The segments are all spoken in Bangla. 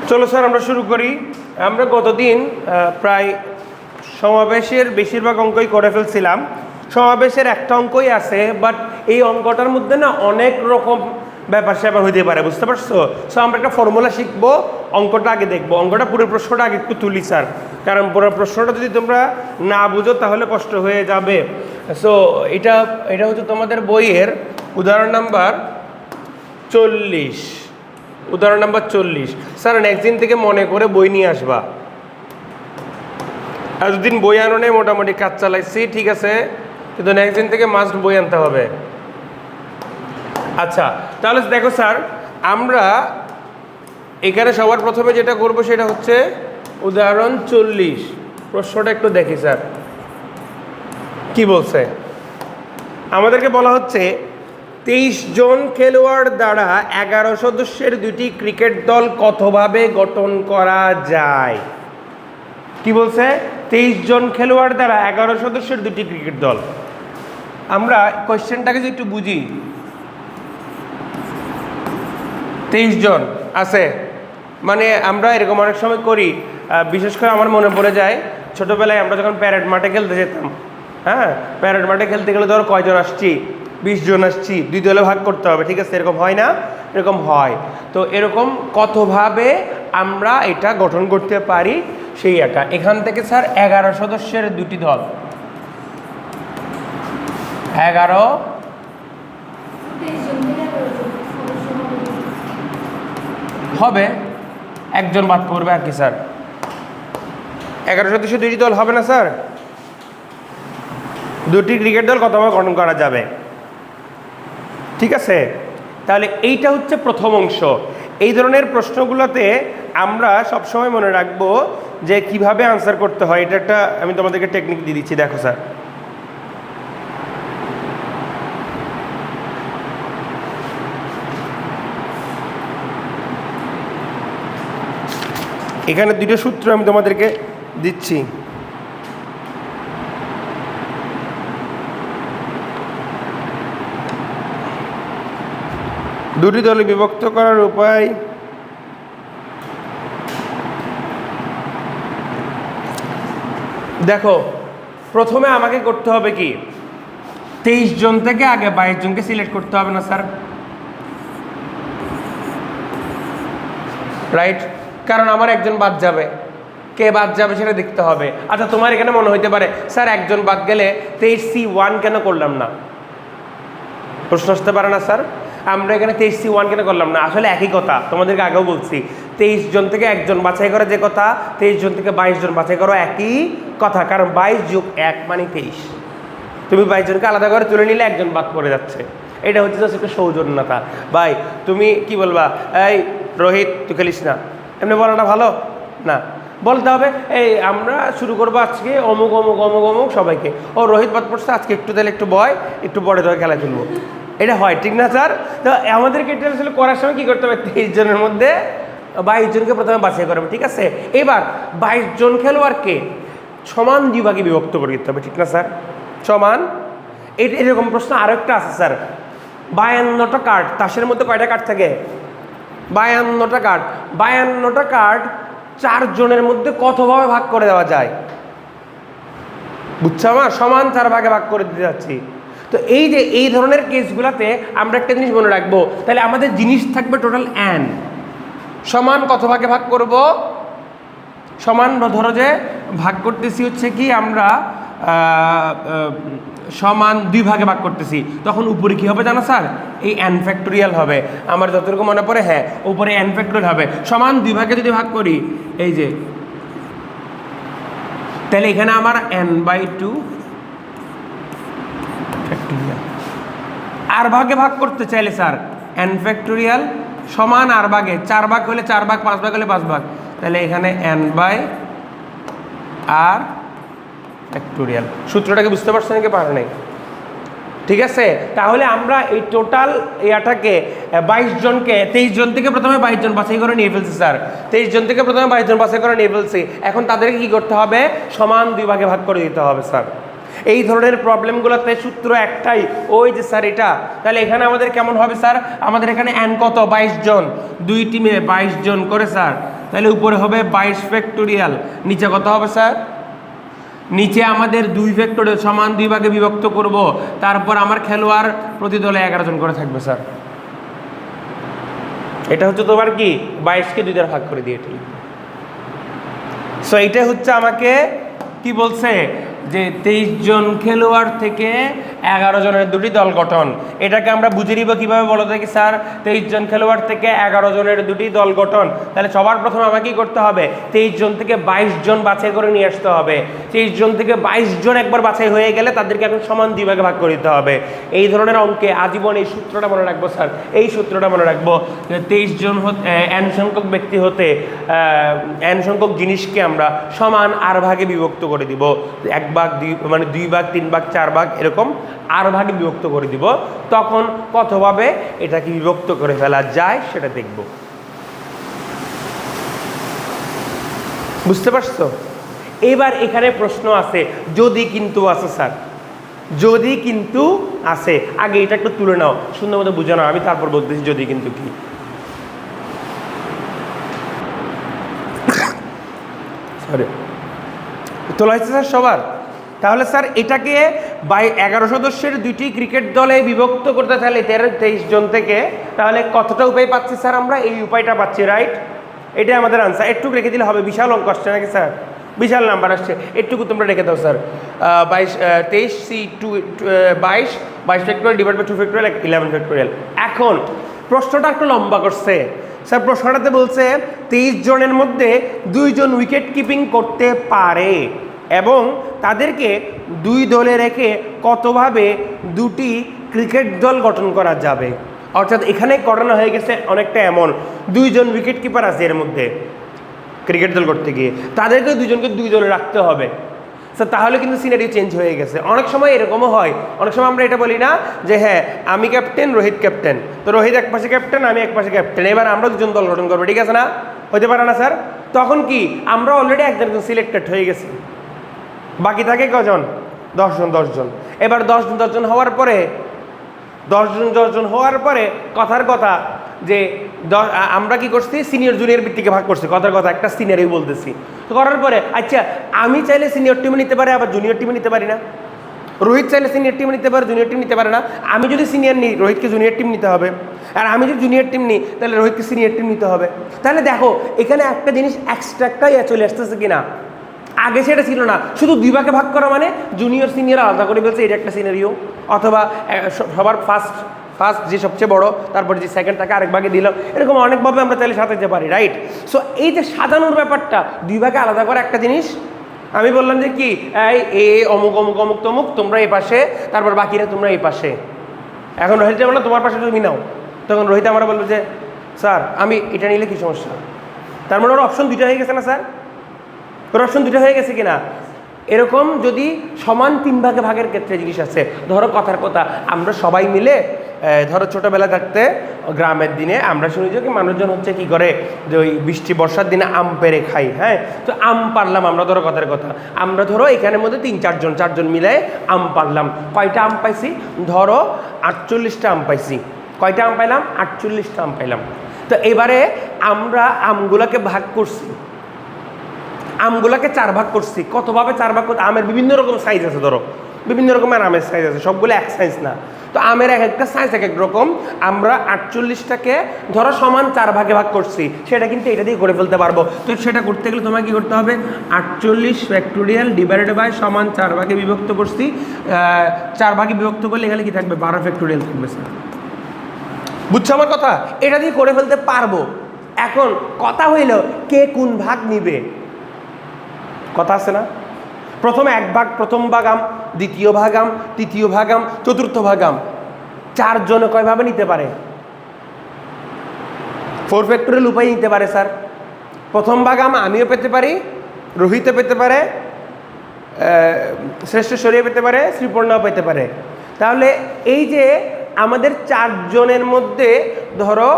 চলো স্যার আমরা শুরু করি। আমরা গতদিন প্রায় সমাবেশের বেশিরভাগ অঙ্কই করে ফেলছিলাম। সমাবেশের একটা অঙ্কই আছে, বাট এই অঙ্কটার মধ্যে না অনেক রকম ব্যাপার স্যাপার হইতে পারে, বুঝতে পারছো? সো আমরা একটা ফর্মুলা শিখবো, অঙ্কটা আগে দেখবো। অঙ্কটা পুরো প্রশ্নটা আগে একটু তুলি স্যার, কারণ পুরো প্রশ্নটা যদি তোমরা না বুঝো তাহলে কষ্ট হয়ে যাবে। সো এটা হচ্ছে তোমাদের বইয়ের উদাহরণ নাম্বার 40। উদাহরণ নাম্বার 40। স্যার নেক্সট দিন থেকে মনে করে বই নিয়ে আসবা। এতদিন বই আনো নেই, মোটামুটি কাজ চালাইছি, ঠিক আছে, কিন্তু নেক্সট দিন থেকে মাস্ট বই আনতে হবে। আচ্ছা, তাহলে দেখো স্যার, আমরা এখানে সবার প্রথমে যেটা করব সেটা হচ্ছে উদাহরণ 40। প্রশ্নটা একটু দেখি স্যার কি বলছে। আমাদেরকে বলা হচ্ছে 23 জন খেলোয়াড় দ্বারা 11 সদস্যের দুটি ক্রিকেট দল কতভাবে গঠন করা যায়। কি বলছে? 23 জন খেলোয়াড় দ্বারা 11 সদস্যের দুটি ক্রিকেট দল। আমরা কোয়েশ্চেনটাকে যদি একটু বুঝি, 23 জন আছে মানে আমরা এরকম অনেক সময় করি, বিশেষ করে আমার মনে পড়ে যায় ছোটোবেলায় আমরা যখন প্যারেড মাঠে খেলতে যেতাম। হ্যাঁ, প্যারেড মাঠে খেলতে গেলে ধরো কয়জন আসছি, 20 জন আসছি, 2 দলে ভাগ করতে হবে, ঠিক আছে, এরকম হয় না? এরকম হয়। তো এরকম কতভাবে আমরা এটা গঠন করতে পারি সেই একটা। এখান থেকে স্যার 11 সদস্যের দুটি দল, 11 হবে, একজন বাদ করবে আর কি স্যার। 11 সদস্য দুটি দল হবে না স্যার? দুটি ক্রিকেট দল কতভাবে গঠন করা যাবে, ঠিক আছে? তাহলে এইটা হচ্ছে প্রথম অংশ। এই ধরনের প্রশ্নগুলোতে আমরা সবসময় মনে রাখবো যে কিভাবে আনসার করতে হয়। এটা একটা আমি তোমাদেরকে টেকনিক দিয়ে দিচ্ছি, দেখো স্যার। এখানে দুটো সূত্র আমি তোমাদেরকে দিচ্ছি। দুটি দলে বিভক্ত করার উপায়। দেখো, প্রথমে আমাকে করতে হবে কি, 23 জন থেকে আগে 22 জনকে সিলেক্ট করতে হবে না স্যার? রাইট, কারণ আমার একজন বাদ যাবে, কে বাদ যাবে সেটা দেখতে হবে। আচ্ছা, তোমার এখানে মনে হইতে পারে স্যার একজন বাদ গেলে 23C1 কেন করলাম না? প্রশ্ন আসতে পারে না স্যার, আমরা এখানে 23C1 কেন করলাম না? আসলে একই কথা, তোমাদেরকে আগেও বলছি, 23 জন থেকে একজন বাছাই করা যে কথা, 23 জন থেকে 22 জন বাছাই করো একই কথা, কারণ 22 যোগ 1 মানে 23। তুমি 22 জনকে আলাদা করে তুলে নিলে একজন বাদ পড়ে যাচ্ছে। এটা হচ্ছে জাস্ট একটা সৌজন্যতা। ভাই তুমি কি বলবা, এই রোহিত তুই খেলিস না, এমনি বলাটা ভালো না, বলতে হবে এই আমরা শুরু করবো আজকে অমুক অমুক অমুক অমুক সবাইকে, ও রোহিত বাদ পড়ছে আজকে, একটু তাহলে একটু বয়, একটু পরে তোকে খেলায় তুলবো। এটা হয়, ঠিক না স্যার? তো আমাদেরকে এটা আসলে করার সময় কী করতে হবে, 23 জনের মধ্যে 22 জনকে প্রথমে বাছাই করবে, ঠিক আছে? এবার 22 জন খেলোয়াড়কে সমান বিভাগে বিভক্ত করে দিতে হবে, ঠিক না স্যার? সমান। এরকম প্রশ্ন আরও একটা আছে স্যার, 52টা কার্ড, তাসের মধ্যে কয়টা কার্ড থাকে? 52টা কার্ড। 52টা কার্ড 4 জনের মধ্যে কতভাবে ভাগ করে দেওয়া যায়? বুঝছো আমার? সমান 4 ভাগে ভাগ করে দিতে যাচ্ছি। তো এই যে এই ধরনের কেসগুলোতে আমরা একটা জিনিস মনে রাখবো, তাহলে আমাদের জিনিস থাকবে টোটাল n সমান কত ভাগে ভাগ করব? সমান ধরো যে ভাগ করতেছি হচ্ছে কি আমরা সমান 2 ভাগে ভাগ করতেছি, তখন উপরে কি হবে জানো স্যার? এই n ফ্যাক্টোরিয়াল হবে। আমার যতটুকু মনে পড়ে, হ্যাঁ, উপরে n ফ্যাক্টোরিয়াল হবে। সমান 2 ভাগে যদি ভাগ করি, এই যে, তাহলে এখানে আমার n/2 ফ্যাক্টোরিয়াল। আর ভাগে ভাগ করতে চাইলে স্যার n ফ্যাক্টোরিয়াল সমান আর ভাগে 4 ভাগ হলে 4 ভাগ, 5 ভাগ হলে 5 ভাগ, তাহলে এখানে n/r ফ্যাক্টোরিয়াল। সূত্রটাকে বুঝতে পারছো নাকি পারো নাই? ঠিক আছে, তাহলে আমরা এই টোটাল ইয়াটাকে 22 জনকে 23 জন থেকে প্রথমে 22 জন বাছাই করে নিয়ে ফেলছি স্যার। 23 জন থেকে প্রথমে 22 জন বাছাই করে নিয়ে ফেলছি। এখন তাদেরকে কি করতে হবে? সমান 2 ভাগে ভাগ করে দিতে হবে স্যার। এই ধরনের প্রবলেমগুলোতে সূত্র একটাই, ওই যে স্যার এটা। তাহলে এখানে আমাদের কেমন হবে স্যার? আমাদের এখানে n কত? 22 জন, দুই টিমে 22 জন করে স্যার, তাহলে উপরে হবে 22 ফ্যাক্টোরিয়াল, নিচে কত হবে স্যার? নিচে আমাদের 2 ফ্যাক্টোরিয়াল সমান 2 ভাগে বিভক্ত করব, তারপর আমার খেলোয়াড় প্রতি দলে 11 জন করে থাকবে স্যার। এটা হচ্ছে তোমার কি 22কে 2 দ্বারা ভাগ করে দিয়ে ঠিক। সো এটা হচ্ছে আমাকে কি বলছে যে 23 জন খেলোয়াড় থেকে 11 জনের দুটি দল গঠন। এটাকে আমরা বুঝে নিব কীভাবে বলো দেখি স্যার? 23 জন খেলোয়াড় থেকে 11 জনের দুটি দল গঠন। তাহলে সবার প্রথমে আমাকে কী করতে হবে? 23 জন থেকে 22 জন বাছাই করে নিয়ে আসতে হবে। 23 জন থেকে 22 জন একবার বাছাই হয়ে গেলে তাদেরকে এখন সমান 2 ভাগে ভাগ করে দিতে হবে। এই ধরনের অঙ্কে আজীবন এই সূত্রটা মনে রাখবো স্যার, এই সূত্রটা মনে রাখবো। 23 জন n সংখ্যক ব্যক্তি হতে n সংখ্যক জিনিসকে আমরা সমান আর ভাগে বিভক্ত করে দিব। 1 ভাগ 2 মানে 2 ভাগ 3 ভাগ 4 ভাগ এরকম আর ভাগে বিভক্ত করে দিব। তখন কতভাবে এটাকে বিভক্ত করে ফেলা যায় সেটা দেখব। বুঝতে পারছো? এবার এখানে প্রশ্ন আছে, যদি কিন্তু আছে স্যার, যদি কিন্তু আছে। আগে এটা একটু তুলে নাও, সুন্দর মতো বুঝে নাও, আমি তারপর বলতেছি যদি কিন্তু কি। সরি, তোলা হয়েছে স্যার সবার? তাহলে স্যার এটাকে 11 সদস্যের 2টি ক্রিকেট দলে বিভক্ত করতে চাইলে 23 জন থেকে, তাহলে কতটা উপায় পাচ্ছি স্যার? আমরা এই উপায়টা পাচ্ছি, রাইট? এটা আমাদের আনসার। একটু রেখে দিলে হবে, বিশাল অঙ্ক আসছে নাকি স্যার? বিশাল নাম্বার আসছে, একটুকু তোমরা রেখে দাও sir. 23 C 22 factorial divide by 2 factorial 11 factorial. এখন প্রশ্নটা একটু লম্বা করছে স্যার। প্রশ্নটাতে বলছে 23 জনের মধ্যে 2 জন উইকেট কিপিং করতে পারে এবং তাদেরকে 2 দলে রেখে কতভাবে 2টি ক্রিকেট দল গঠন করা যাবে। অর্থাৎ এখানে করানো হয়ে গেছে অনেকটা এমন, 2 জন উইকেট কিপার আছে এর মধ্যে ক্রিকেট দল করতে গিয়ে, তাদেরকে 2 জনকে 2 দলে রাখতে হবে স্যার। তাহলে কিন্তু সিনারিও চেঞ্জ হয়ে গেছে। অনেক সময় এরকমও হয়, অনেক সময় আমরা এটা বলি না যে হ্যাঁ আমি ক্যাপ্টেন, রোহিত ক্যাপ্টেন, তো রোহিত এক পাশে ক্যাপ্টেন, আমি এক পাশে ক্যাপ্টেন, এবার আমরা 2 জন দল গঠন করবো, ঠিক আছে না? হতে পারে না স্যার? তখন কি আমরা অলরেডি একজন সিলেক্টেড হয়ে গেছি, বাকি থাকে কজন? 10 জন। এবার 10 জন হওয়ার পরে 10 জন হওয়ার পরে কথার কথা যে আমরা কি করছি, সিনিয়র জুনিয়র ভিত্তিকে ভাগ করছি। কথার কথা একটা সিনিয়রই বলতেছি, তো করার পরে আচ্ছা আমি চাইলে সিনিয়র টিমে নিতে পারি, আবার জুনিয়র টিমে নিতে পারি না? রোহিত চাইলে সিনিয়র টিমে নিতে পারে, জুনিয়র টিম নিতে পারে না? আমি যদি সিনিয়র নিই, রোহিতকে জুনিয়র টিম নিতে হবে, আর আমি যদি জুনিয়র টিম নিই তাহলে রোহিতকে সিনিয়র টিম নিতে হবে। তাহলে দেখো এখানে একটা জিনিস এক্সট্রাটাই চলে আসতেছে কিনা। আগে সেটা ছিল না, শুধু 2 ভাগে ভাগ করা মানে জুনিয়র সিনিয়র আলাদা করে বলছে, এটা একটা সিনারিও। অথবা সবার ফার্স্ট যে সবচেয়ে বড়, তারপরে যে সেকেন্ড তাকে আরেক ভাগে দিলাম, এরকম অনেকভাবে আমরা তাহলে সাজাতে পারি, রাইট? সো এই যে সাজানোর ব্যাপারটা, 2 ভাগে আলাদা করা একটা জিনিস। আমি বললাম যে কি এই অমুক অমুক অমুক তমুক, তোমরা এই পাশে, তারপর বাকিরা তোমরা এই পাশে। এখন রোহিত বললো তোমার পাশে তুমি নাও, তখন রোহিত আমরা বললো যে স্যার আমি এটা নিলে কি সমস্যা? তার মানে ওর অপশন 2টা হয়ে গেছে না স্যার? ওর অপশন 2টা হয়ে গেছে কিনা? এরকম যদি সমান 3 ভাগে ভাগের ক্ষেত্রে জিনিস আছে, ধরো কথার কথা আমরা সবাই মিলে, ধরো ছোটোবেলা থাকতে গ্রামের দিনে আমরা শুনি যে কি মানুষজন হচ্ছে কি করে যে ওই বৃষ্টি বর্ষার দিনে আম পেড়ে খাই, হ্যাঁ? তো আম পারলাম আমরা, ধরো কথার কথা আমরা ধরো এখানের মধ্যে 3-4 জন মিলে আম পারলাম। কয়টা আম পাইছি? ধরো 48টা আম পাইছি। কয়টা আম পাইলাম? 48টা আম পাইলাম। তো এবারে আমরা আমগুলাকে ভাগ করছি, আমগুলাকে 4 ভাগ করছি। কতভাবে 4 ভাগ করতে? আমের বিভিন্ন রকম সাইজ আছে, ধরো বিভিন্ন রকমের আমের সাইজ আছে, সবগুলো এক সাইজ না। তো আমের এক একটা সাইজ এক এক রকম। আমরা 48টাকে ধরো সমান 4 ভাগে ভাগ করছি, সেটা কিন্তু এটা দিয়ে করে ফেলতে পারবো। তো সেটা করতে গেলে তোমাকে কী করতে হবে? 48 ফ্যাক্টোরিয়াল ডিভাইডেড বাই সমান 4 ভাগে বিভক্ত করছি। 4 ভাগে বিভক্ত করলে এখানে কি থাকবে? 12 ফ্যাক্টোরিয়াল থাকবে স্যার। বুঝছো আমার কথা? এটা দিয়ে করে ফেলতে পারবো। এখন কথা হইল কে কোন ভাগ নিবে, কথা আছে না? প্রথমে 1 ভাগ, প্রথম ভাগ আম, দ্বিতীয় ভাগ আম, তৃতীয় ভাগ আম, চতুর্থ ভাগ আম। 4 জনে কয়ভাবে নিতে পারে? 4 ফ্যাক্টোরিয়াল উপায় নিতে পারে স্যার। প্রথম ভাগ আম আমিও পেতে পারি, রোহিতও পেতে পারে, শ্রেষ্ঠ শরীয় পেতে পারে, শ্রীপর্ণাও পেতে পারে। তাহলে এই যে আমাদের 4 জনের মধ্যে ধরো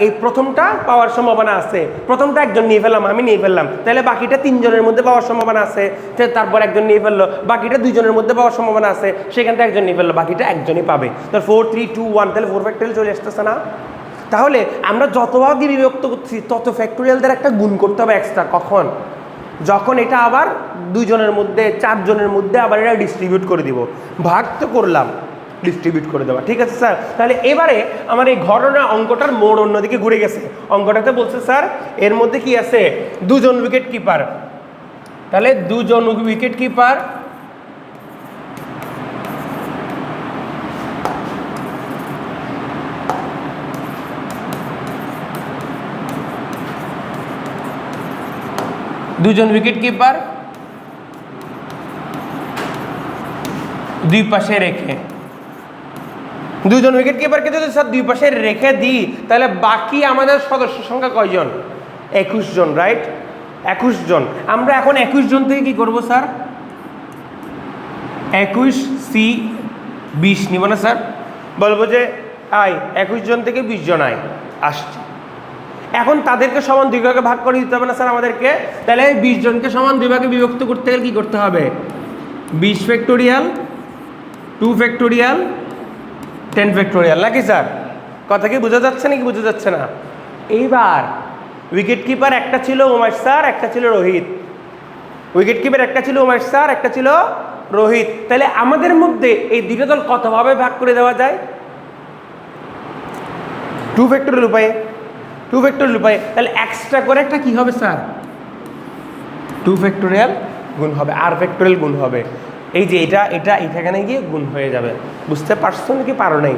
এই প্রথমটা পাওয়ার সম্ভাবনা আছে, প্রথমটা একজন নিয়ে ফেললাম, আমি নিয়ে ফেললাম, তাহলে বাকিটা 3 জনের মধ্যে পাওয়ার সম্ভাবনা আছে। তারপর একজন নিয়ে ফেললো, বাকিটা 2 জনের মধ্যে পাওয়ার সম্ভাবনা আছে, সেখান থেকে একজন নিয়ে ফেললো, বাকিটা একজনই পাবে। তো 4 3 2 1, তাহলে 4 ফ্যাক্টোরিয়াল চলে আসতেছে না? তাহলে আমরা যত ভাগে বিভক্ত করছি তত ফ্যাক্টোরিয়ালদের একটা গুণ করতে হবে এক্সট্রা। কখন? যখন এটা আবার দুজনের মধ্যে, চারজনের মধ্যে আবার এটা ডিস্ট্রিবিউট করে দিব। ভাগ তো করলাম, ডিস্ট্রিবিউট করে দেওয়া। ঠিক আছে স্যার, তাহলে এবারে আমার এই ঘটনা অঙ্কটার মোড় অন্যদিকে ঘুরে গেছে। অঙ্কটাতে বলছে স্যার এর মধ্যে কি আছে, দুজন উইকেট কিপার। তাহলে দুজন উইকেট কিপার দুজন উইকেট কিপার দুই পাশে রেখে, দুজন উইকেট কিপারকে যদি স্যার দুই পাশে রেখে দিই তাহলে বাকি আমাদের সদস্য সংখ্যা কয়জন? 21 জন, রাইট? 21 জন। আমরা এখন 21 জন থেকে কি করব স্যার? 21C20 নিব না স্যার? বলবো যে আয় 21 জন থেকে 20 জন আয় আসছে। এখন তাদেরকে সমান দুই ভাগে ভাগ করে দিতে হবে না স্যার আমাদেরকে? তাহলে 20 জনকে সমান দুই ভাগে বিভক্ত করতে গেলে কি করতে হবে? 20 ফ্যাক্টোরিয়াল, 2 ফ্যাক্টোরিয়াল, 10 ফ্যাক্টোরিয়াল, নাকি স্যার? কথা কি বোঝা যাচ্ছে নাকি বোঝা যাচ্ছে না? এইবার উইকেট কিপার একটা ছিল উমেশ স্যার, একটা ছিল রোহিত। উইকেট কিপার একটা ছিল উমেশ স্যার, একটা ছিল রোহিত। তাহলে আমাদের মধ্যে এই দুটো দল কতভাবে ভাগ করে দেওয়া যায়? 2 ফ্যাক্টোরিয়াল উপায়ে, 2 ফ্যাক্টোরিয়াল উপায়ে। তাহলে এক্সট্রা করে একটা কি হবে স্যার? 2 ফ্যাক্টোরিয়াল গুণ হবে, আর ফ্যাক্টোরিয়াল গুণ হবে। এই যে এটা এটা এখানে গিয়ে গুণ হয়ে যাবে। বুঝতে পারছো নাকি পারো নাই?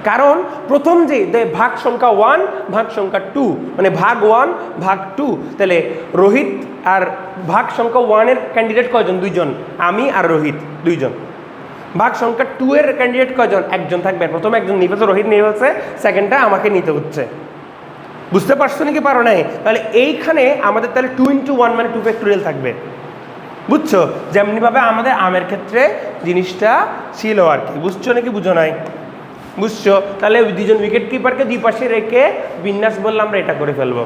কারণ প্রথম যে ভাগ সংখ্যা 1 ভাগ সংখ্যা 2, মানে ভাগ 1 ভাগ 2, তাহলে রোহিত আর ভাগ সংখ্যা 1 এর ক্যান্ডিডেট কয়জন? 2 জন, আমি আর রোহিত 2 জন। ভাগ সংখ্যা 2 এর ক্যান্ডিডেট কয়জন? 1 জন থাকবে। প্রথম একজন নিয়ে ফেলছে, রোহিত নিয়ে ফেলছে, সেকেন্ডটা আমাকে নিতে হচ্ছে। বুঝতে পারছো নাকি পারো নাই? তাহলে এইখানে আমাদের তাহলে 2 × 1 মানে 2 ফ্যাক্টোরিয়াল থাকবে। বুঝছো? যেমনিভাবে আমাদের আমের ক্ষেত্রে জিনিসটা ছিল আর কি। বুঝছো নাকি বুঝো নাই? বুঝছো? তাহলে দুজন উইকেট কিপারকে দুই পাশে রেখে বিন্যাস বললাম আমরা এটা করে ফেলবো।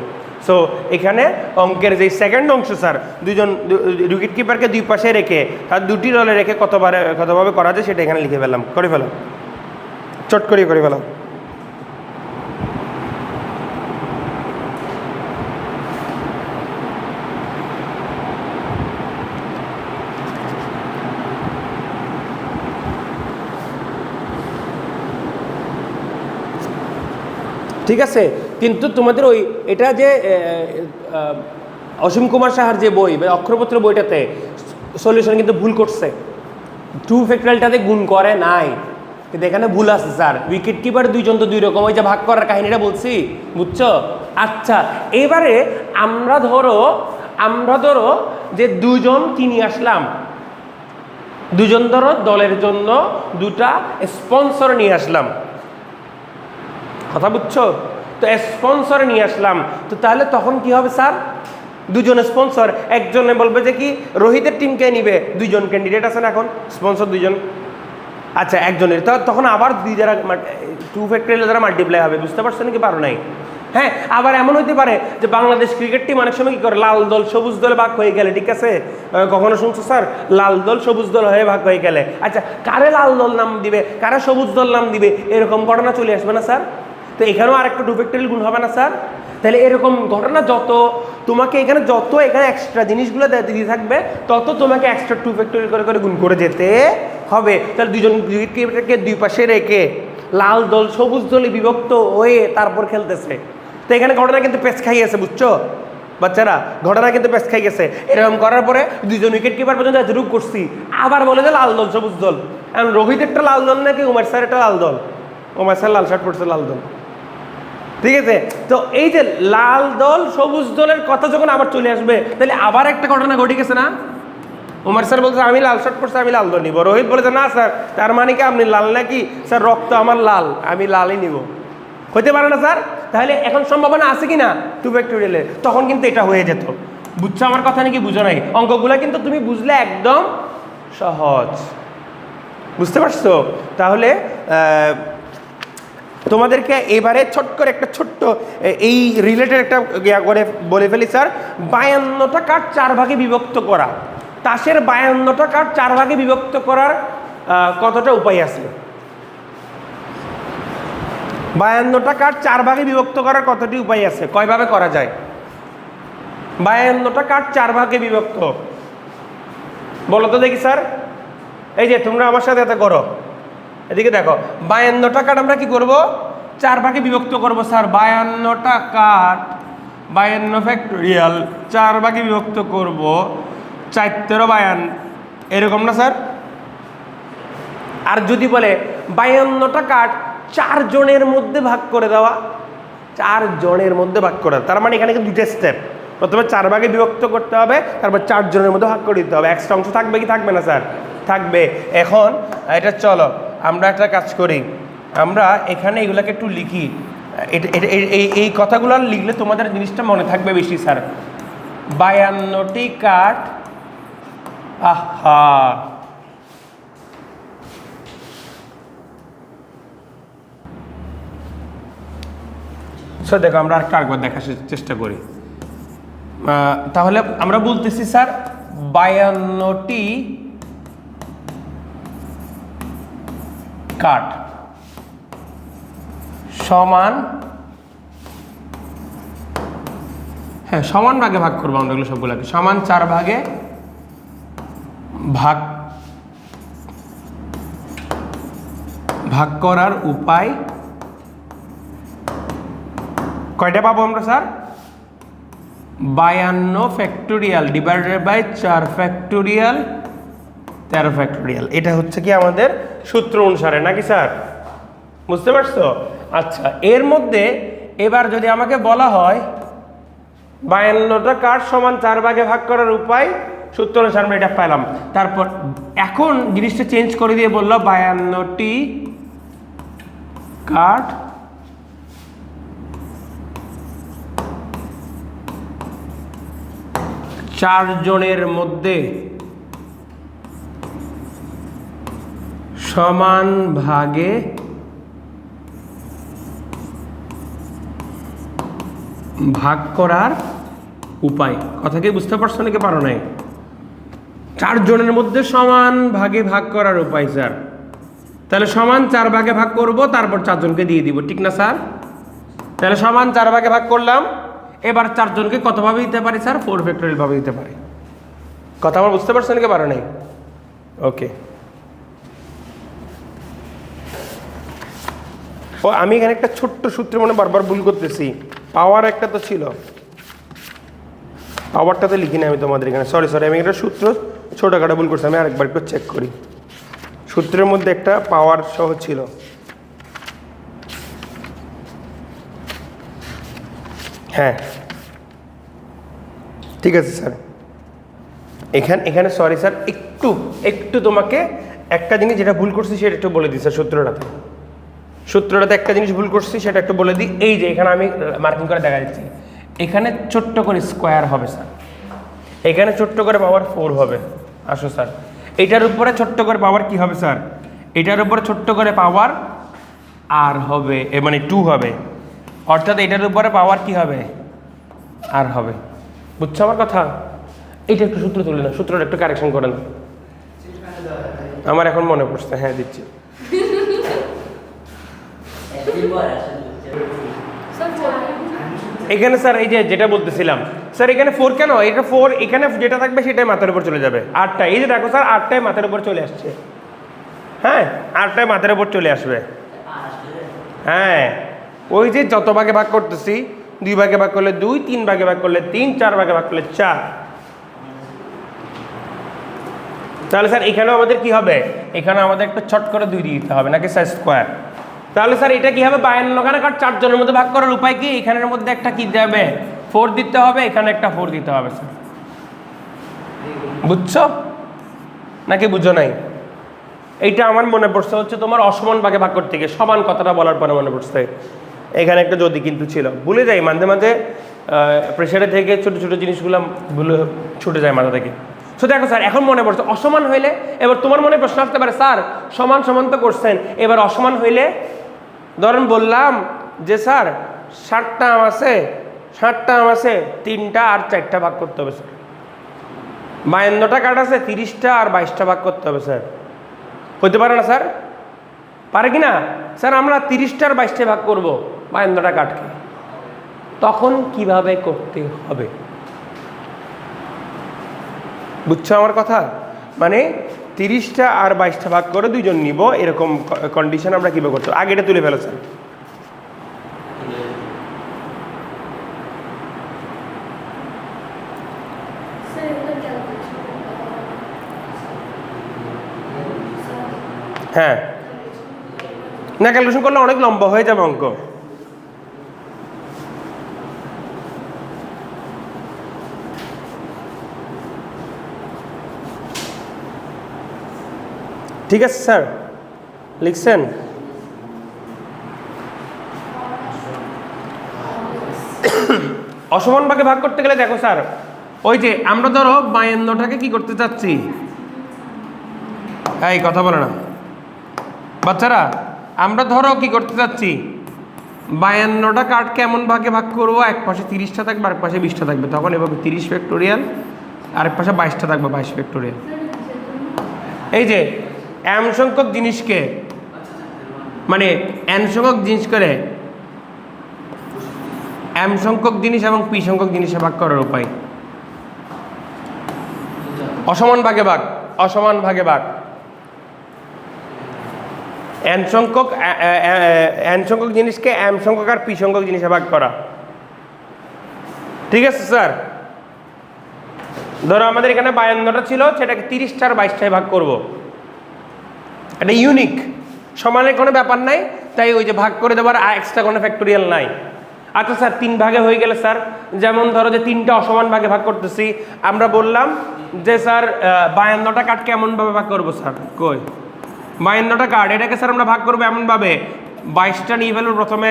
সো এখানে অঙ্কের যে সেকেন্ড অংশ স্যার, দুজন উইকেট কিপারকে দুই পাশে রেখে তার দুটি দলে রেখে কতভাবে করা যায় সেটা এখানে লিখে ফেললাম। করে ফেলাম, চট করে ফেলাম। ঠিক আছে, কিন্তু তোমাদের ওই এটা যে অসীম কুমার সাহার যে বই, অক্ষরপত্র বইটাতে সলিউশন কিন্তু ভুল করছে। 2 ফ্যাক্টোরিয়ালটাতে গুণ করে নাই, কিন্তু এখানে ভুল আছে স্যার। উইকেট কিপার 2 জন তো 2 রকম, ওই যে ভাগ করার কাহিনীটা বলছি, বুঝছো? আচ্ছা, এবারে আমরা ধরো যে 2 জন কি নিয়ে আসলাম? 2 জন ধরো দলের জন্য 2টা স্পন্সর নিয়ে আসলাম। কথা বুঝছো? তো স্পন্সর নিয়ে আসলাম, তো তাহলে তখন কি হবে স্যার? 2 জন স্পন্সর, একজনে বলবে যে কি রোহিতের টিমকে নিবে, 2 জন ক্যান্ডিডেট আছে না এখন, স্পন্সর 2 জন। আচ্ছা, একজনের, তখন আবার 2 ফ্যাক্টোরিয়াল দ্বারা মাল্টিপ্লাই হবে। বুঝতে পারছো নাকি পারো নাই? হ্যাঁ, আবার এমন হইতে পারে যে বাংলাদেশ ক্রিকেট টিম অনেক সময় কি করে, লাল দল সবুজ দলে ভাগ হয়ে গেলে, ঠিক আছে? কখনো শুনছো স্যার লাল দল সবুজ দল হয়ে ভাগ হয়ে গেলে? আচ্ছা, কারে লাল দল নাম দিবে, কারা সবুজ দল নাম দিবে, এরকম ঘটনা চলে আসবে না স্যার? তো এখানেও আরেকটা 2 ফ্যাক্টোরিয়াল গুণ হবে না স্যার? তাহলে এরকম ঘটনা তোমাকে এখানে এক্সট্রা জিনিসগুলো দিয়ে থাকবে, তত তোমাকে এক্সট্রা 2 ফ্যাক্টোরিয়াল করে গুণ করে যেতে হবে। তাহলে 2 জন উইকেটকে 2 পাশে রেখে লাল দল সবুজ দলে বিভক্ত হয়ে তারপর খেলতেছে। তো এখানে ঘটনা কিন্তু পেছ খাইয়েছে, বুঝছো বাচ্চারা? ঘটনা কিন্তু পেছ খাই গেছে। এরকম করার পরে 2 জন উইকেট কিপার পর্যন্ত এতটুকু করছি, আবার বলে যে লাল দল সবুজ দল। এখন রোহিত একটা লাল দল নাকি উমেশ স্যার একটা লাল দল? উমেশ স্যার লাল শার্ট পড়ছে, লাল দল। ঠিক আছে, তো এই যে লাল দল সবুজ দলের কথা যখন আবার চলে আসবে, তাহলে আবার একটা ঘটনা ঘটে গেছে না? উমেশ স্যার বলছে আমি লাল শার্ট পরছি, আমি লাল দল নিব। রোহিত বলেছে না স্যার, তার মানে কি আপনি লাল নাকি? স্যার রক্ত আমার লাল, আমি লালই নিব। হতে পারে না স্যার? তাহলে এখন সম্ভাবনা আছে কি না 2 ফ্যাক্টোরিয়ালে? তখন কিন্তু এটা হয়ে যেত। বুঝছো আমার কথা নাকি বুঝো নাই? অঙ্কগুলো কিন্তু তুমি বুঝলে একদম সহজ। বুঝতে পারছো? তাহলে তোমাদেরকে এবারে ছোট্ট করে একটা ছোট্ট এই রিলেটেড একটা করে বলে ফেলি স্যার। 52টা কার্ড 4 ভাগে বিভক্ত করা, তাসের 52টা কার্ড 4 ভাগে বিভক্ত করার কতটা উপায় আছে? 52টা কাঠ 4 ভাগে বিভক্ত করার কতটি উপায় আছে? কয়ভাবে করা যায়? 52টা কাঠ 4 ভাগে বিভক্ত, বলো তো দেখি স্যার। এই যে তোমরা আমার সাথে এত করো, এদিকে দেখো। 52টা কাঠ আমরা কি করব? 4 ভাগে বিভক্ত করব স্যার। 52টা কাঠ 52 ফ্যাক্টোরিয়াল 4 ভাগে বিভক্ত করব, 4 তেরো 52, এরকম না স্যার? আর যদি বলে 52টা কাঠ 4 জনের মধ্যে ভাগ করে দেওয়া, 4 জনের মধ্যে ভাগ করে দেওয়া, তার মানে এখানে কিন্তু 2টা স্টেপ। প্রথমে 4 ভাগে বিভক্ত করতে হবে, তারপর 4 জনের মধ্যে ভাগ করে দিতে হবে। এক্সট্রা অংশ থাকবে কি থাকবে না স্যার? থাকবে। এখন এটা চলো আমরা একটা কাজ করি, আমরা এখানে এগুলাকে একটু লিখি। এই কথাগুলো লিখলে তোমাদের জিনিসটা মনে থাকবে বেশি স্যার। 52টি কাঠ, আহা স্যার দেখো আমরা আরেকবার দেখার চেষ্টা করি। তাহলে আমরা বলতেছি স্যার 52টি কাঠ সমান, হ্যাঁ সমান ভাগে ভাগ করবো আমরা এগুলো সবগুলোকে, সমান 4 ভাগে ভাগ করার উপায় কয়টা পাবো আমরা sir? 52 factorial divided by 4 factorial 13 factorial. এটা হচ্ছে কি আমাদের সূত্র অনুসারে, নাকি স্যার? বুঝতে পারছো? আচ্ছা, এর মধ্যে এবার যদি আমাকে বলা হয় 52টা কাঠ সমান 4 ভাগে ভাগ করার উপায়, সূত্র অনুসারে আমরা এটা পেলাম। তারপর এখন জিনিসটা চেঞ্জ করে দিয়ে বললো 52টি কাঠ চার জনের মধ্যে সমান ভাগে ভাগ করার উপায়। কথা কি বুঝতে পারছো নাকি পারো নাই? 4 জনের মধ্যে সমান ভাগে ভাগ করার উপায় স্যার। তাহলে সমান 4 ভাগে ভাগ করব, তারপর 4 জনকে দিয়ে দিব, ঠিক না স্যার? তাহলে সমান 4 ভাগে ভাগ করলাম, এবার 4 জনকে কতভাবে দিতে পারি স্যার? 4 ফ্যাক্টোরিয়াল ভাবে দিতে পারি। কথা আমার বুঝতে পারছো নাকি পারো নাই? ওকে। ও আমি এখানে একটা ছোট্ট সূত্রে মনে বারবার ভুল করতেছি। পাওয়ার একটা তো ছিল, পাওয়ারটা তো লিখিনি আমি তোমাদের এখানে, সরি আমি একটা সূত্র ছোটখাটো ভুল করছি। আমি আরেকবার একটু চেক করি। সূত্রের মধ্যে একটা পাওয়ার সহ ছিল। হ্যাঁ ঠিক আছে স্যার। এখানে সরি স্যার, একটু তোমাকে একটা জিনিস যেটা ভুল করছি সেটা একটু বলে দিই স্যার। সূত্রটাতে একটা জিনিস ভুল করছি সেটা একটু বলে দিই। এই যে এখানে আমি মার্কিং করে দেখা দিচ্ছি, এখানে ছোট্ট করে স্কোয়ার হবে স্যার, এখানে ছোট্ট করে পাওয়ার 4 হবে। আসো স্যার, এটার উপরে ছোট্ট করে পাওয়ার কি হবে স্যার? এটার উপরে ছোট্ট করে পাওয়ার আর হবে, মানে 2 হবে, অর্থাৎ এটার উপরে পাওয়ার কি হবে? আর হবে। বুঝছো আমার কথা? এইটা একটু সূত্র তুলে না, সূত্রটা একটু কারেকশন করে না। আমার এখন মনে পড়ছে, হ্যাঁ দিচ্ছি। এখানে স্যার এই যে যেটা বলতেছিলাম স্যার, এখানে 4 কেন? এটা 4 এখানে যেটা থাকবে সেটাই মাথার উপর চলে যাবে। 8টা, এই যে দেখো স্যার 8টায় মাথার উপর চলে আসছে। হ্যাঁ 8টায় মাথার উপর চলে আসবে। হ্যাঁ ওই যে যত ভাগে ভাগ করতেছি, 2 ভাগে ভাগ করলে 2, 3 ভাগে ভাগ করলে 3, 4 ভাগে ভাগ করলে 4। তাহলে স্যার এখানেও আমাদের কি হবে? এখানে আমাদের একটা ছট করে 2 দিয়ে দিতে হবে, নাকি স্যার স্কোয়ার। তাহলে স্যার এটা কি হবে? 52 কাঠ 4 জনের মধ্যে ভাগ করার উপায় কি? এখানের মধ্যে একটা কি দেবে? 4 দিতে হবে, এখানে একটা 4 দিতে হবে স্যার। বুঝছো নাকি বুঝো নাই? এইটা আমার মনে পড়ছে হচ্ছে তোমার অসমান ভাগে ভাগ করতে গিয়ে, সমান কথাটা বলার পরে মনে পড়ছে। এখানে একটা যদি কিন্তু ছিল, ভুলে যাই মাঝে মাঝে, প্রেশারে থেকে ছোটো ছোটো জিনিসগুলো ভুলে ছুটে যায় মাথা থেকে। তো দেখো স্যার এখন মনে পড়ছে অসমান হইলে, এবার তোমার মনে প্রশ্ন আসতে পারে স্যার সমান সমান তো করছেন, এবার অসমান হইলে ধরেন বললাম যে স্যার 60টা আম আছে, 60টা আম আছে, 3টা আর 4টা ভাগ করতে হবে স্যার। 52টা কাঠ আছে, 30টা আর 22টা ভাগ করতে হবে স্যার। হতে পারে না স্যার? পারে কি না? স্যার আমরা 30টার 22টায় ভাগ করবো 52টা কাঠকে, তখন কিভাবে করতে হবে? বুঝছো আমার কথা? মানে 30টা আর 22টা ভাগ করে 2 জন নিব, এরকম কন্ডিশন আমরা কিভাবে করতে হবে? আগে এটা তুলে ফেলো স্যার। হ্যাঁ, না ক্যালকুলেশন করলে অনেক লম্বা হয়ে যাবে অঙ্ক। ঠিক আছে স্যার, লিখছেন? অসমান ভাগে ভাগ করতে গেলে দেখো স্যার, ওই যে আমরা ধরো 52টাকে কি করতে চাচ্ছি, এই কথা বলে না বাচ্চারা, আমরা ধরো কি করতে চাচ্ছি, 52টা কাঠ কেমন ভাগে ভাগ করবো, এক পাশে 30টা থাকবে আরেক পাশে 20টা থাকবে, তখন এভাবে 30 ফ্যাক্টোরিয়াল, আরেক পাশে 22টা থাকবে 22 ফ্যাক্টোরিয়াল। এই যে এম সংখ্যক জিনিসকে, মানে এন সংখ্যক জিনিস করে এম সংখ্যক জিনিস এবং পি সংখ্যক জিনিসে ভাগ করার উপায়। অসমান ভাগে ভাগ, অসমান ভাগে ভাগ, এন সংখ্যক জিনিসকে এম সংখ্যক আর পি সংখ্যক জিনিসে ভাগ করা। ঠিক আছে স্যার, ধরো আমাদের এখানে 52টা ছিল, সেটাকে 30টার 22টায় ভাগ করব। এটা ইউনিক, সমানের কোনো ব্যাপার নাই, তাই ওই যে ভাগ করে দেওয়ার এক্সট্রা কোনো ফ্যাক্টোরিয়াল নাই। আচ্ছা স্যার 3 ভাগে হয়ে গেলে স্যার, যেমন ধরো যে 3টা অসমান ভাগে ভাগ করতেছি, আমরা বললাম যে স্যার 52টা কাঠ কেমনভাবে ভাগ করবো স্যার, কই 52টা কাঠ, এটাকে স্যার আমরা ভাগ করবো এমনভাবে, 22টা নিয়ে ফেলবো প্রথমে,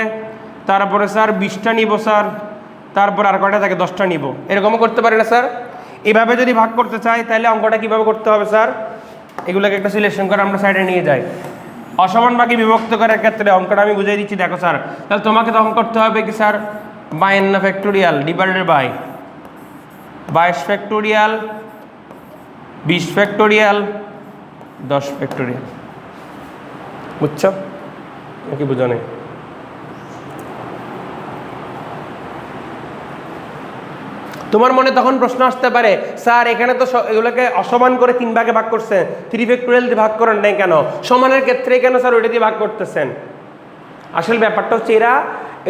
তারপরে স্যার 20টা নিব স্যার, তারপর আর কয়টা থাকে 10টা নিব, এরকমও করতে পারি না স্যার? এভাবে যদি ভাগ করতে চাই তাহলে অঙ্কটা কীভাবে করতে হবে স্যার? এগুলোকে একটা সিলেকশন করে আমরা সাইডে নিয়ে যাই। অসমান ভাগে বিভক্ত করার ক্ষেত্রে অঙ্কটা আমি বুঝিয়ে দিচ্ছি, দেখো স্যার, তাহলে তোমাকে তখন করতে হবে কি sir, 52 factorial divided by 22 factorial, 20 factorial, 10 factorial. বুঝছো নাকি বুঝো নেই? তোমার মনে তখন প্রশ্ন আসতে পারে, স্যার এখানে তো এগুলোকে অসমান করে 3 ভাগে ভাগ করছে, 3 ফ্যাক্টোরিয়াল দিয়ে ভাগ করেন নাই কেন, সমানের ক্ষেত্রে কেন স্যার ওইটা দিয়ে ভাগ করতেছেন? আসল ব্যাপারটা হচ্ছে এরা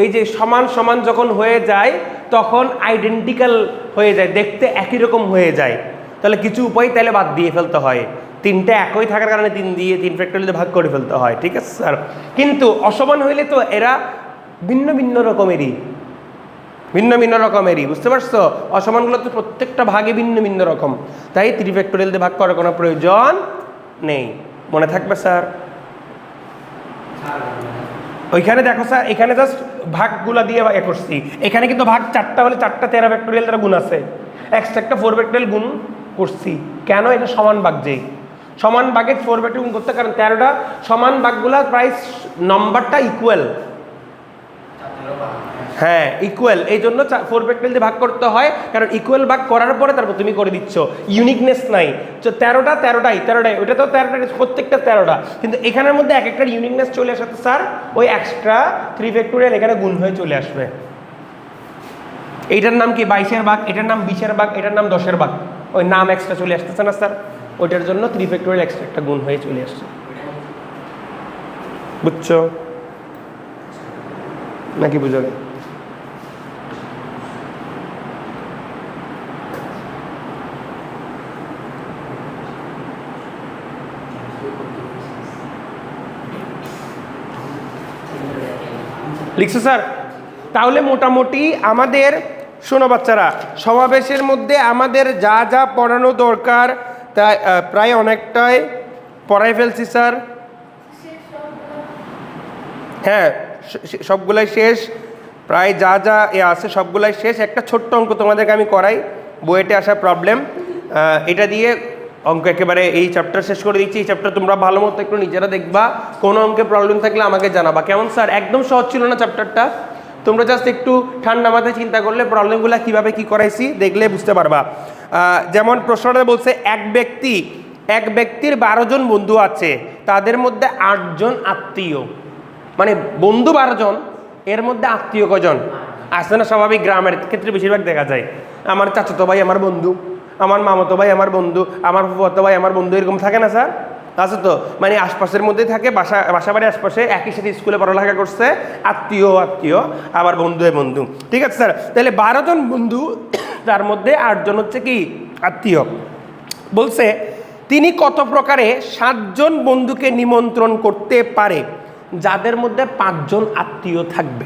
এই যে সমান সমান যখন হয়ে যায় তখন আইডেন্টিক্যাল হয়ে যায়, দেখতে একই রকম হয়ে যায়, তাহলে কিছু উপায় তাহলে বাদ দিয়ে ফেলতে হয়, 3টা একই থাকার কারণে 3 ফ্যাক্টোরিয়াল দিয়ে ভাগ করে ফেলতে হয়। ঠিক আছে স্যার, কিন্তু অসমান হইলে তো এরা ভিন্ন ভিন্ন রকমেরই, ভিন্ন ভিন্ন রকমেরই, বুঝতে পারছো? অসমানগুলো তো প্রত্যেকটা ভাগে ভিন্ন ভিন্ন রকম, তাই 3 ফ্যাক্টোরিয়াল দিয়ে ভাগ করার কোনো প্রয়োজন নেই। মনে থাকবে স্যার? ওইখানে দেখো স্যার, এখানে জাস্ট ভাগগুলা দিয়ে করছি, এখানে কিন্তু ভাগ 4টা হলে 4টা 13 ফ্যাক্টোরিয়াল দ্বারা গুণ আছে, এক্সট্রা একটা 4 ফ্যাক্টোরিয়াল গুণ করছি কেন? এটা সমান ভাগ, যেই সমান ভাগে 4 ফ্যাক্টোরিয়াল গুণ করতে, কারণ 13টা সমান ভাগগুলা প্রায় নম্বরটা ইকুয়াল, হ্যাঁ ইকুয়াল, এই জন্য 4 ফ্যাক্টোরিয়াল দিয়ে ভাগ করতে হয়, কারণ ইকুয়াল ভাগ করার পরে তারপর তুমি করে দিচ্ছ, ইউনিকনেস নাই। 13টাই ওইটা তো 13টা, প্রত্যেকটা 13টা, কিন্তু এখানের মধ্যে এক একটা ইউনিকনেস চলে আসাতে স্যার ওই এক্সট্রা 3 ফ্যাক্টোরিয়াল এখানে গুণ হয়ে চলে আসবে। এইটার নাম কি 22-এর ভাগ, এটার নাম 20-এর ভাগ, এটার নাম 10-এর ভাগ, ওই নাম এক্সট্রা চলে আসতেছে না স্যার, ওইটার জন্য 3 ফ্যাক্টোরিয়াল এক্সট্রা একটা গুণ হয়ে চলে আসছে। বুঝছো নাকি বুঝো? লিখছো স্যার? তাহলে মোটামুটি আমাদের, শোনো বাচ্চারা, সমাবেশের মধ্যে আমাদের যা যা পড়ানো দরকার তা প্রায় অনেকটাই পড়াই ফেলছি স্যার। হ্যাঁ সবগুলাই শেষ, প্রায় যা যা আছে সবগুলাই শেষ। একটা ছোট্ট অঙ্ক তোমাদেরকে আমি করাই, বইয়েতে আসা প্রবলেম, এটা দিয়ে অঙ্ক একেবারে এই চ্যাপ্টার শেষ করে দিচ্ছি। এই চ্যাপ্টার তোমরা ভালো মতো একটু নিজেরা দেখবা, কোনো অঙ্কে প্রবলেম থাকলে আমাকে জানাবা, কেমন স্যার? একদম সহজ ছিল না চ্যাপ্টারটা, তোমরা জাস্ট একটু ঠান্ডা মাথায় চিন্তা করলে প্রবলেমগুলো কীভাবে কী করাইছি দেখলে বুঝতে পারবা। যেমন প্রশ্নটা বলছে, এক ব্যক্তি এক ব্যক্তির 12 জন বন্ধু আছে, তাদের মধ্যে 8 জন আত্মীয়, মানে বন্ধু 12 জন, এর মধ্যে আত্মীয় কজন আছে? না স্বাভাবিক গ্রামের ক্ষেত্রে বেশিরভাগ দেখা যায় আমার চাচাতো ভাই আমার বন্ধু, আমার মামাতো ভাই আমার বন্ধু, আমার ফুফাতো ভাই আমার বন্ধু, এরকম থাকে না স্যার? আছে তো, মানে আশপাশের মধ্যেই থাকে, বাসা বাড়ির আশপাশে, একই সাথে স্কুলে পড়ালেখা করছে, আত্মীয় আত্মীয়, আবার বন্ধু বন্ধু। ঠিক আছে স্যার, তাহলে 12 জন বন্ধু, তার মধ্যে 8 জন হচ্ছে কি আত্মীয়। বলছে তিনি কত প্রকারে 7 জন বন্ধুকে নিমন্ত্রণ করতে পারে যাদের মধ্যে 5 জন আত্মীয় থাকবে।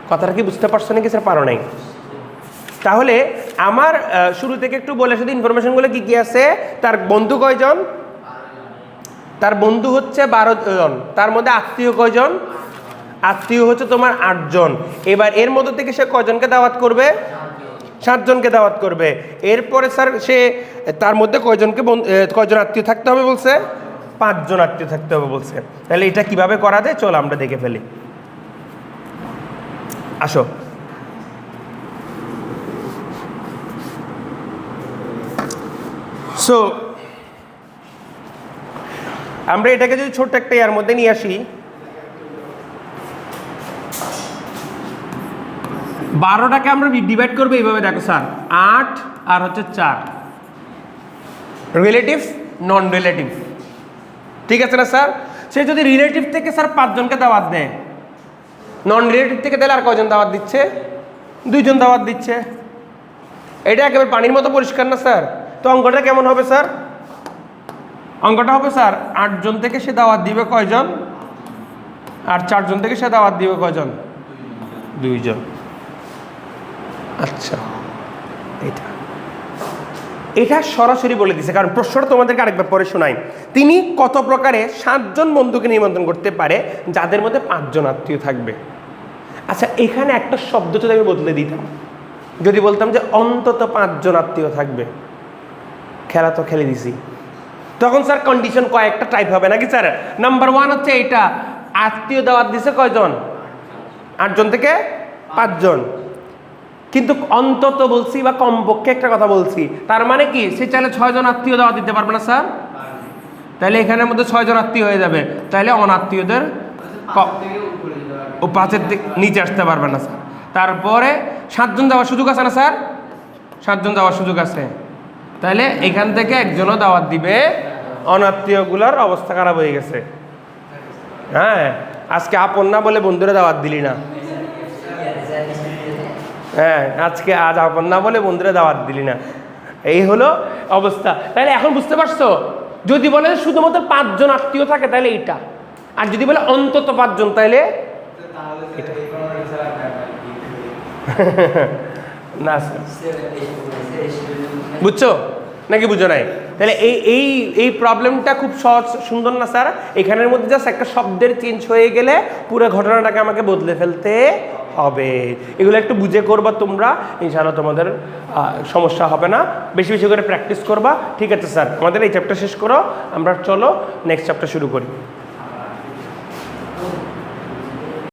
কথাটা কি বুঝতে পারছো নাকি স্যার? পারো নাই? তাহলে আমার শুরু থেকে একটু বলে শুধু ইনফরমেশনগুলো কি কি আছে। তার বন্ধু কয়জন? তার বন্ধু হচ্ছে 12 জন, তার মধ্যে আত্মীয় কয়জন? আত্মীয় হচ্ছে তোমার 8 জন। এবার এর মধ্যে থেকে সে কয়জনকে দাওয়াত করবে? 7 জনকে দাওয়াত করবে। এরপরে স্যার সে তার মধ্যে কয়জন আত্মীয় থাকতে হবে বলছে? 5 জন আত্মীয় থাকতে হবে বলছে। তাহলে এটা কিভাবে করা যায় চলো আমরা দেখে ফেলি। আসো, সো আমরা এটাকে যদি ছোট্ট একটা ইয়ার মধ্যে নিয়ে আসি, 12টাকে আমরা ডিভাইড করবো এইভাবে, দেখো স্যার 8 আর হচ্ছে 4, রিলেটিভ নন রিলেটিভ। ঠিক আছে না স্যার? সে যদি রিলেটিভ থেকে স্যার 5 জনকে দাওয়াত দেয়, নন রিলেটিভ থেকে তাহলে আর কয়জন দাওয়াত দিচ্ছে? 2 জন দাওয়াত দিচ্ছে। এটা একেবারে পানির মতো পরিষ্কার না স্যার? তো অঙ্কটা কেমন হবে স্যার? অঙ্কটা হবে স্যার 8 জন থেকে সে দাওয়াত দিবে কয়জন, আর 4 জন থেকে সে দাওয়াত দিবে কয়জন? 2 জন। আচ্ছা, এটা সরাসরি বলে দিছে, কারণ প্রশ্নটা তোমাদেরকে আরেকবার পরে শোনাই। তিনি কত প্রকারে 7 জন বন্ধুকে নিমন্ত্রণ করতে পারে যাদের মধ্যে 5 জন আত্মীয় থাকবে। আচ্ছা, এখানে একটা শব্দ যদি আমি বদলে দিতাম, যদি বলতাম যে অন্তত 5 জন আত্মীয় থাকবে, খেলা তো খেলে দিছি, তখন স্যার কন্ডিশন কয়েকটা টাইপ হবে নাকি স্যার? নাম্বার 1 হচ্ছে এইটা, আত্মীয় দাওয়াত দিছে কয়জন? 8 জন থেকে 5 জন। কিন্তু অন্তত বলছি বা কমপক্ষে একটা কথা বলছি, তার মানে কি সে চাইলে 6 জন আত্মীয় দাওয়াত দিতে পারবে না স্যার? তাহলে এখানের মধ্যে 6 জন আত্মীয় হয়ে যাবে, তাহলে অনাত্মীয়দের 5-এর নিচে আসতে পারবে না স্যার। তারপরে 7 জন যাওয়ার সুযোগ আছে না স্যার? 7 জন যাওয়ার সুযোগ আছে, তাহলে এখান থেকে একজনও দাওয়াত দিবে। অনাত্মীয়গুলোর অবস্থা খারাপ হয়ে গেছে। হ্যাঁ, আজকে আপন না বলে বন্ধুরা দাওয়াত দিলি না। হ্যাঁ, আজ আপন না বলে বন্ধুরা দাওয়াত দিলি না, এই হলো অবস্থা। তাহলে এখন বুঝতে পারছো? যদি বলে শুধুমাত্র 5 জন আত্মীয় থাকে তাহলে এইটা, আর যদি বলে অন্তত 5 জন তাহলে না। বুঝছো নাকি বুঝো নাই? তাহলে এই প্রবলেমটা খুব সহজ, সুন্দর না স্যার? এখানের মধ্যে জাস্ট একটা শব্দের চেঞ্জ হয়ে গেলে পুরো ঘটনাটাকে আমাকে বদলে ফেলতে হবে। এগুলো একটু বুঝে করবা তোমরা, ইনশাআল্লাহ তোমাদের সমস্যা হবে না। বেশি বেশি করে প্র্যাকটিস করবা। ঠিক আছে স্যার, আমাদের এই চ্যাপ্টার শেষ করো, আমরা চলো নেক্সট চ্যাপ্টার শুরু করি।